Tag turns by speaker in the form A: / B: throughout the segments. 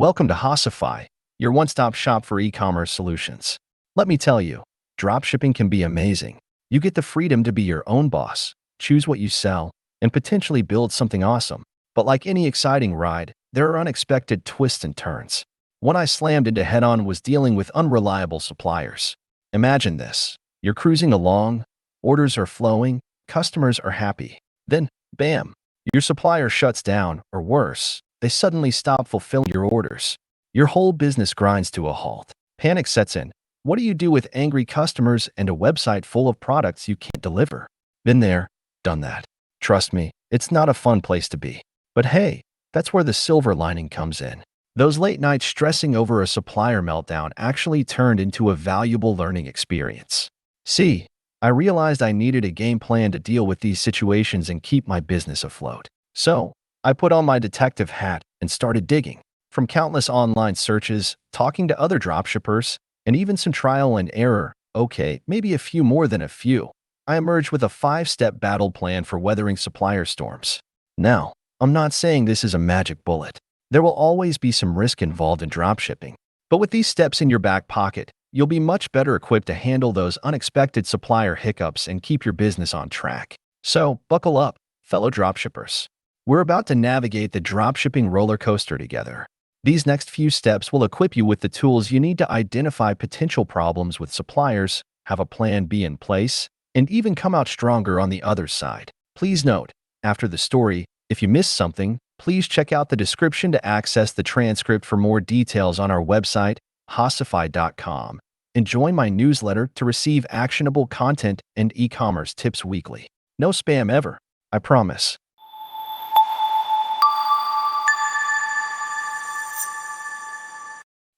A: Welcome to Hocify, your one-stop shop for e-commerce solutions. Let me tell you, dropshipping can be amazing. You get the freedom to be your own boss, choose what you sell, and potentially build something awesome. But like any exciting ride, there are unexpected twists and turns. One I slammed into head-on was dealing with unreliable suppliers. Imagine this. You're cruising along, orders are flowing, customers are happy. Then, bam, your supplier shuts down, or worse, they suddenly stop fulfilling your orders. Your whole business grinds to a halt. Panic sets in. What do you do with angry customers and a website full of products you can't deliver? Been there, done that. Trust me, it's not a fun place to be. But hey, that's where the silver lining comes in. Those late nights stressing over a supplier meltdown actually turned into a valuable learning experience. See, I realized I needed a game plan to deal with these situations and keep my business afloat. So, I put on my detective hat and started digging. From countless online searches, talking to other dropshippers, and even some trial and error, okay, maybe a few more than a few, I emerged with a 5-step battle plan for weathering supplier storms. Now, I'm not saying this is a magic bullet. There will always be some risk involved in dropshipping. But with these steps in your back pocket, you'll be much better equipped to handle those unexpected supplier hiccups and keep your business on track. So, buckle up, fellow dropshippers. We're about to navigate the dropshipping roller coaster together. These next few steps will equip you with the tools you need to identify potential problems with suppliers, have a plan B in place, and even come out stronger on the other side. Please note, after the story, if you missed something, please check out the description to access the transcript for more details on our website, hocify.com, and join my newsletter to receive actionable content and e-commerce tips weekly. No spam ever, I promise.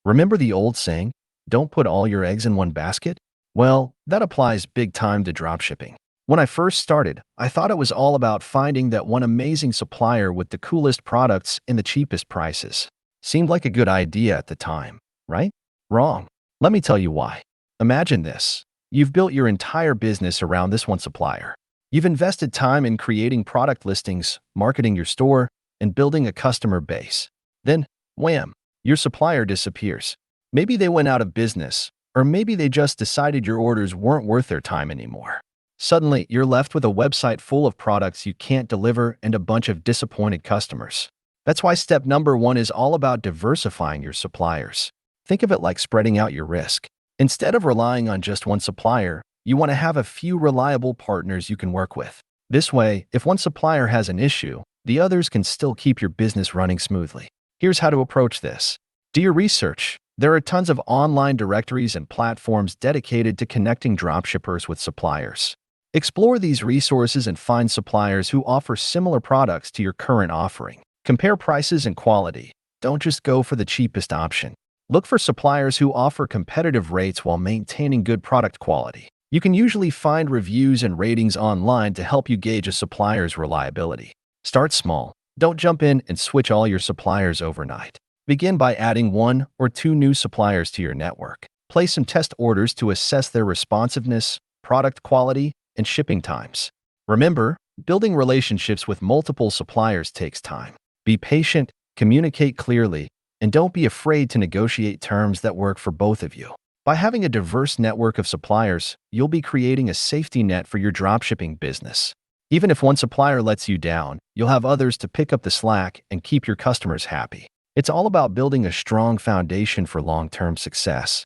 A: Remember the old saying, don't put all your eggs in one basket? Well, that applies big time to dropshipping. When I first started, I thought it was all about finding that one amazing supplier with the coolest products and the cheapest prices. Seemed like a good idea at the time, right? Wrong. Let me tell you why. Imagine this. You've built your entire business around this one supplier. You've invested time in creating product listings, marketing your store, and building a customer base. Then, wham! Your supplier disappears. Maybe they went out of business, or maybe they just decided your orders weren't worth their time anymore. Suddenly, you're left with a website full of products you can't deliver and a bunch of disappointed customers. That's why step number 1 is all about diversifying your suppliers. Think of it like spreading out your risk. Instead of relying on just one supplier, you want to have a few reliable partners you can work with. This way, if one supplier has an issue, the others can still keep your business running smoothly. Here's how to approach this. Do your research. There are tons of online directories and platforms dedicated to connecting dropshippers with suppliers. Explore these resources and find suppliers who offer similar products to your current offering. Compare prices and quality. Don't just go for the cheapest option. Look for suppliers who offer competitive rates while maintaining good product quality. You can usually find reviews and ratings online to help you gauge a supplier's reliability. Start small. Don't jump in and switch all your suppliers overnight. Begin by adding 1 or 2 new suppliers to your network. Place some test orders to assess their responsiveness, product quality, and shipping times. Remember, building relationships with multiple suppliers takes time. Be patient, communicate clearly, and don't be afraid to negotiate terms that work for both of you. By having a diverse network of suppliers, you'll be creating a safety net for your dropshipping business. Even if one supplier lets you down, you'll have others to pick up the slack and keep your customers happy. It's all about building a strong foundation for long-term success.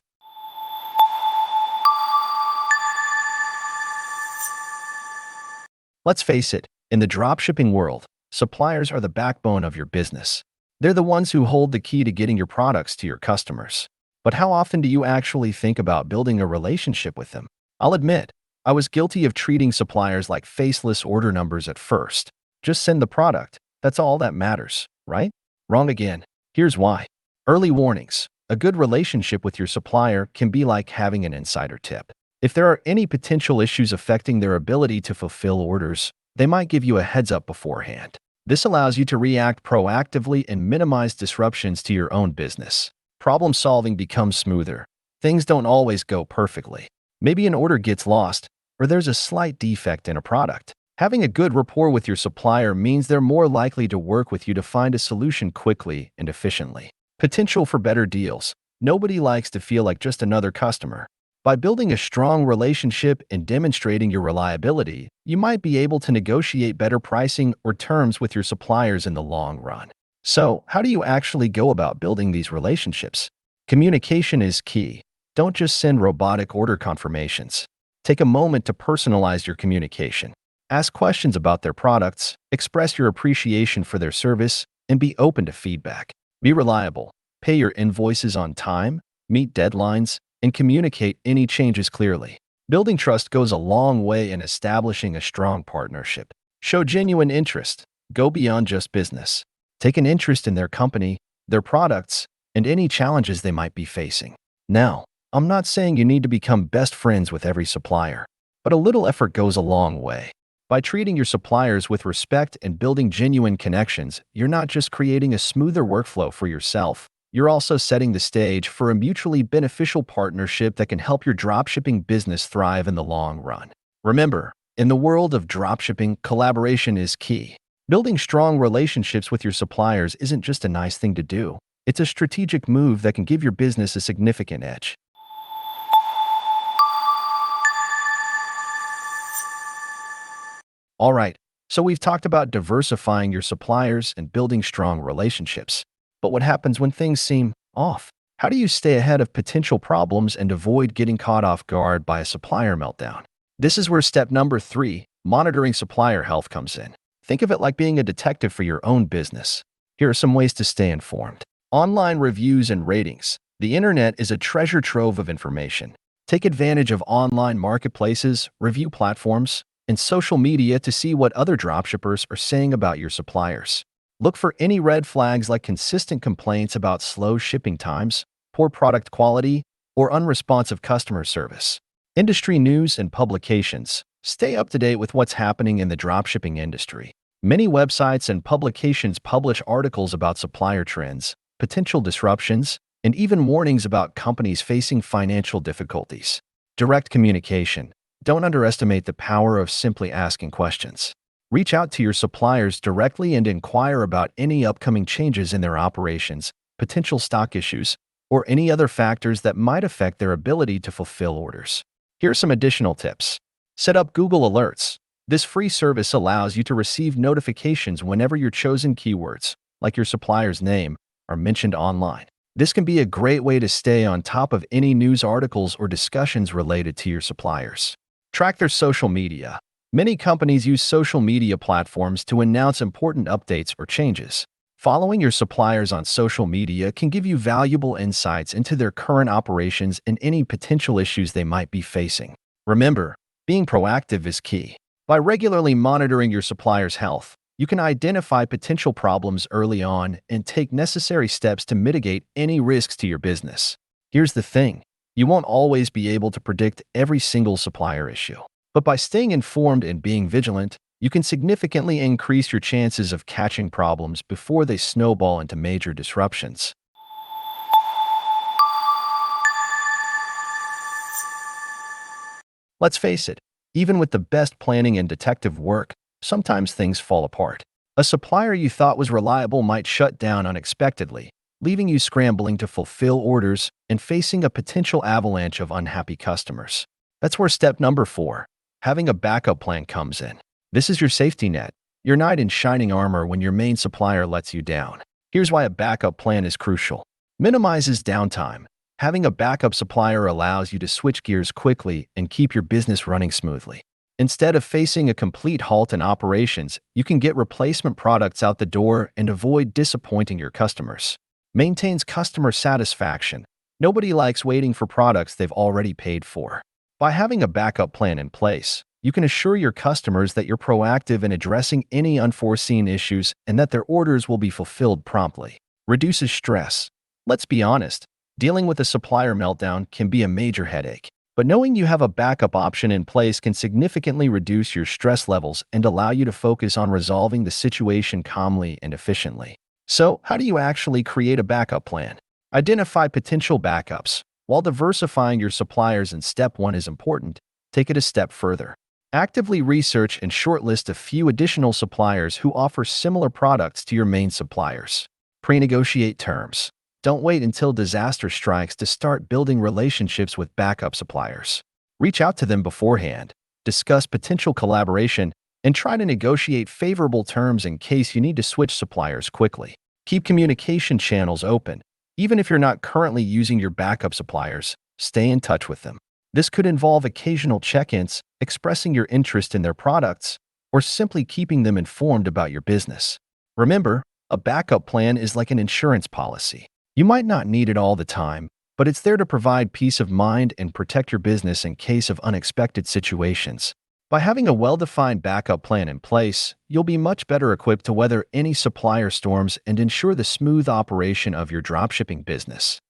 A: Let's face it, in the dropshipping world, suppliers are the backbone of your business. They're the ones who hold the key to getting your products to your customers. But how often do you actually think about building a relationship with them? I'll admit, I was guilty of treating suppliers like faceless order numbers at first. Just send the product. That's all that matters, right? Wrong again. Here's why. Early warnings. A good relationship with your supplier can be like having an insider tip. If there are any potential issues affecting their ability to fulfill orders, they might give you a heads up beforehand. This allows you to react proactively and minimize disruptions to your own business. Problem solving becomes smoother. Things don't always go perfectly. Maybe an order gets lost, or there's a slight defect in a product. Having a good rapport with your supplier means they're more likely to work with you to find a solution quickly and efficiently. Potential for better deals. Nobody likes to feel like just another customer. By building a strong relationship and demonstrating your reliability, you might be able to negotiate better pricing or terms with your suppliers in the long run. So, how do you actually go about building these relationships? Communication is key. Don't just send robotic order confirmations. Take a moment to personalize your communication. Ask questions about their products, express your appreciation for their service, and be open to feedback. Be reliable. Pay your invoices on time, meet deadlines, and communicate any changes clearly. Building trust goes a long way in establishing a strong partnership. Show genuine interest. Go beyond just business. Take an interest in their company, their products, and any challenges they might be facing. Now, I'm not saying you need to become best friends with every supplier, but a little effort goes a long way. By treating your suppliers with respect and building genuine connections, you're not just creating a smoother workflow for yourself, you're also setting the stage for a mutually beneficial partnership that can help your dropshipping business thrive in the long run. Remember, in the world of dropshipping, collaboration is key. Building strong relationships with your suppliers isn't just a nice thing to do. It's a strategic move that can give your business a significant edge. All right, so we've talked about diversifying your suppliers and building strong relationships. But what happens when things seem off? How do you stay ahead of potential problems and avoid getting caught off guard by a supplier meltdown? This is where step number 3, monitoring supplier health, comes in. Think of it like being a detective for your own business. Here are some ways to stay informed. Online reviews and ratings. The internet is a treasure trove of information. Take advantage of online marketplaces, review platforms, and social media to see what other dropshippers are saying about your suppliers. Look for any red flags like consistent complaints about slow shipping times, poor product quality, or unresponsive customer service. Industry news and publications. Stay up to date with what's happening in the dropshipping industry. Many websites and publications publish articles about supplier trends, potential disruptions, and even warnings about companies facing financial difficulties. Direct communication. Don't underestimate the power of simply asking questions. Reach out to your suppliers directly and inquire about any upcoming changes in their operations, potential stock issues, or any other factors that might affect their ability to fulfill orders. Here are some additional tips. Set up Google Alerts. This free service allows you to receive notifications whenever your chosen keywords, like your supplier's name, are mentioned online. This can be a great way to stay on top of any news articles or discussions related to your suppliers. Track their social media. Many companies use social media platforms to announce important updates or changes. Following your suppliers on social media can give you valuable insights into their current operations and any potential issues they might be facing. Remember, being proactive is key. By regularly monitoring your supplier's health, you can identify potential problems early on and take necessary steps to mitigate any risks to your business. Here's the thing. You won't always be able to predict every single supplier issue. But by staying informed and being vigilant, you can significantly increase your chances of catching problems before they snowball into major disruptions. Let's face it, even with the best planning and detective work, sometimes things fall apart. A supplier you thought was reliable might shut down unexpectedly, leaving you scrambling to fulfill orders and facing a potential avalanche of unhappy customers. That's where step number 4, having a backup plan, comes in. This is your safety net, your knight in shining armor when your main supplier lets you down. Here's why a backup plan is crucial. Minimizes downtime. Having a backup supplier allows you to switch gears quickly and keep your business running smoothly. Instead of facing a complete halt in operations, you can get replacement products out the door and avoid disappointing your customers. Maintains customer satisfaction. Nobody likes waiting for products they've already paid for. By having a backup plan in place, you can assure your customers that you're proactive in addressing any unforeseen issues and that their orders will be fulfilled promptly. Reduces stress. Let's be honest, dealing with a supplier meltdown can be a major headache. But knowing you have a backup option in place can significantly reduce your stress levels and allow you to focus on resolving the situation calmly and efficiently. So, how do you actually create a backup plan? Identify potential backups. While diversifying your suppliers in step 1 is important, take it a step further. Actively research and shortlist a few additional suppliers who offer similar products to your main suppliers. Pre-negotiate terms. Don't wait until disaster strikes to start building relationships with backup suppliers. Reach out to them beforehand, discuss potential collaboration, and try to negotiate favorable terms in case you need to switch suppliers quickly. Keep communication channels open. Even if you're not currently using your backup suppliers, stay in touch with them. This could involve occasional check-ins, expressing your interest in their products, or simply keeping them informed about your business. Remember, a backup plan is like an insurance policy. You might not need it all the time, but it's there to provide peace of mind and protect your business in case of unexpected situations. By having a well-defined backup plan in place, you'll be much better equipped to weather any supplier storms and ensure the smooth operation of your dropshipping business.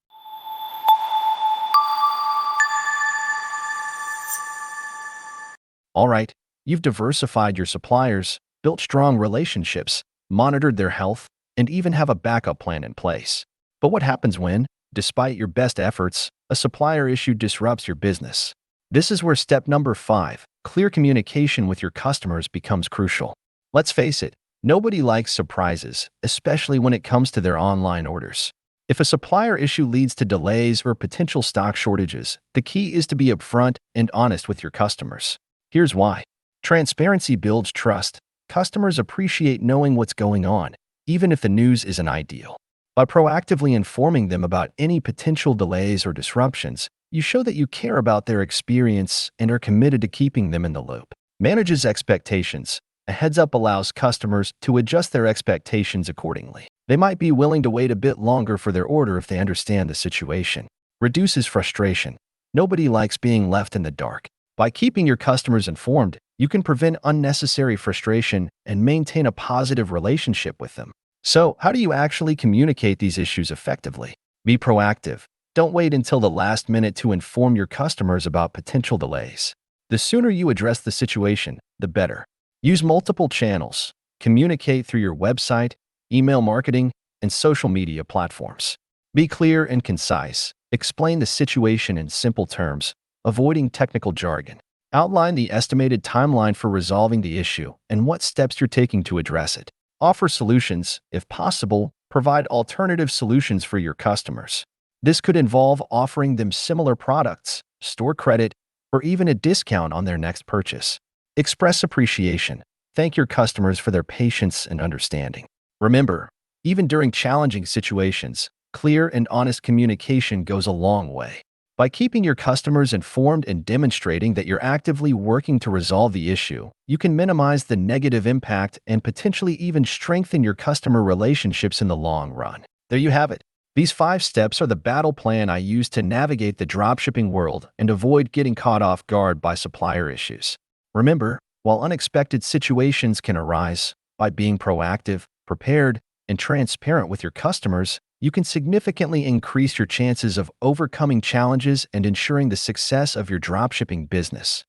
A: All right, you've diversified your suppliers, built strong relationships, monitored their health, and even have a backup plan in place. But what happens when, despite your best efforts, a supplier issue disrupts your business? This is where step number 5, clear communication with your customers, becomes crucial. Let's face it, nobody likes surprises, especially when it comes to their online orders. If a supplier issue leads to delays or potential stock shortages, the key is to be upfront and honest with your customers. Here's why. Transparency builds trust. Customers appreciate knowing what's going on, even if the news isn't ideal. By proactively informing them about any potential delays or disruptions, you show that you care about their experience and are committed to keeping them in the loop. Manages expectations. A heads-up allows customers to adjust their expectations accordingly. They might be willing to wait a bit longer for their order if they understand the situation. Reduces frustration. Nobody likes being left in the dark. By keeping your customers informed, you can prevent unnecessary frustration and maintain a positive relationship with them. So, how do you actually communicate these issues effectively? Be proactive. Don't wait until the last minute to inform your customers about potential delays. The sooner you address the situation, the better. Use multiple channels. Communicate through your website, email marketing, and social media platforms. Be clear and concise. Explain the situation in simple terms, avoiding technical jargon. Outline the estimated timeline for resolving the issue and what steps you're taking to address it. Offer solutions. If possible, provide alternative solutions for your customers. This could involve offering them similar products, store credit, or even a discount on their next purchase. Express appreciation. Thank your customers for their patience and understanding. Remember, even during challenging situations, clear and honest communication goes a long way. By keeping your customers informed and demonstrating that you're actively working to resolve the issue, you can minimize the negative impact and potentially even strengthen your customer relationships in the long run. There you have it. These 5 steps are the battle plan I use to navigate the dropshipping world and avoid getting caught off guard by supplier issues. Remember, while unexpected situations can arise, by being proactive, prepared, and transparent with your customers, you can significantly increase your chances of overcoming challenges and ensuring the success of your dropshipping business.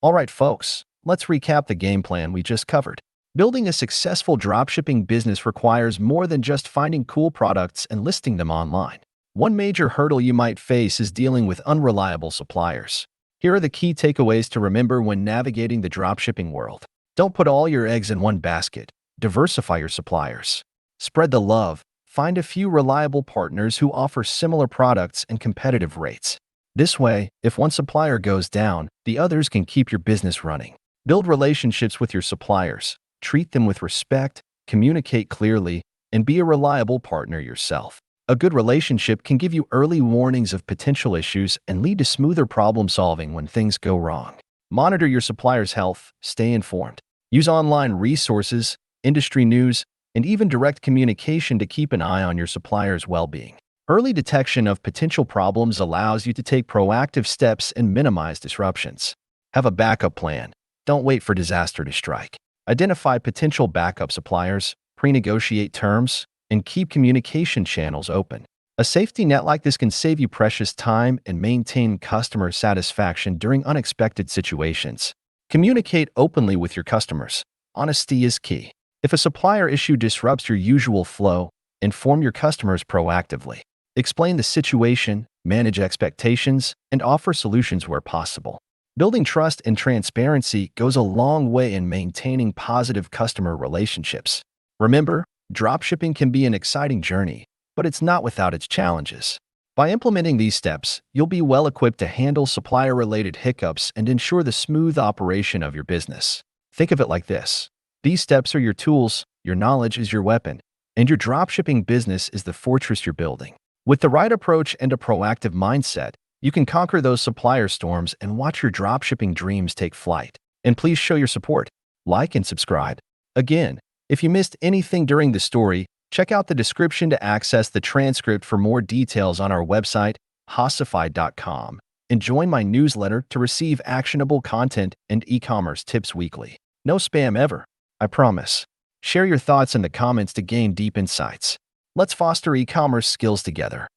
A: All right, folks, let's recap the game plan we just covered. Building a successful dropshipping business requires more than just finding cool products and listing them online. One major hurdle you might face is dealing with unreliable suppliers. Here are the key takeaways to remember when navigating the dropshipping world. Don't put all your eggs in one basket. Diversify your suppliers. Spread the love. Find a few reliable partners who offer similar products and competitive rates. This way, if one supplier goes down, the others can keep your business running. Build relationships with your suppliers. Treat them with respect, communicate clearly, and be a reliable partner yourself. A good relationship can give you early warnings of potential issues and lead to smoother problem solving when things go wrong. Monitor your supplier's health, stay informed. Use online resources, industry news, and even direct communication to keep an eye on your supplier's well-being. Early detection of potential problems allows you to take proactive steps and minimize disruptions. Have a backup plan. Don't wait for disaster to strike. Identify potential backup suppliers, pre-negotiate terms, and keep communication channels open. A safety net like this can save you precious time and maintain customer satisfaction during unexpected situations. Communicate openly with your customers. Honesty is key. If a supplier issue disrupts your usual flow, inform your customers proactively. Explain the situation, manage expectations, and offer solutions where possible. Building trust and transparency goes a long way in maintaining positive customer relationships. Remember, dropshipping can be an exciting journey, but it's not without its challenges. By implementing these steps, you'll be well equipped to handle supplier-related hiccups and ensure the smooth operation of your business. Think of it like this. These steps are your tools, your knowledge is your weapon, and your dropshipping business is the fortress you're building. With the right approach and a proactive mindset, you can conquer those supplier storms and watch your dropshipping dreams take flight. And please show your support, like and subscribe. Again, if you missed anything during the story, check out the description to access the transcript for more details on our website, Hocify.com, and join my newsletter to receive actionable content and e-commerce tips weekly. No spam ever, I promise. Share your thoughts in the comments to gain deep insights. Let's foster e-commerce skills together.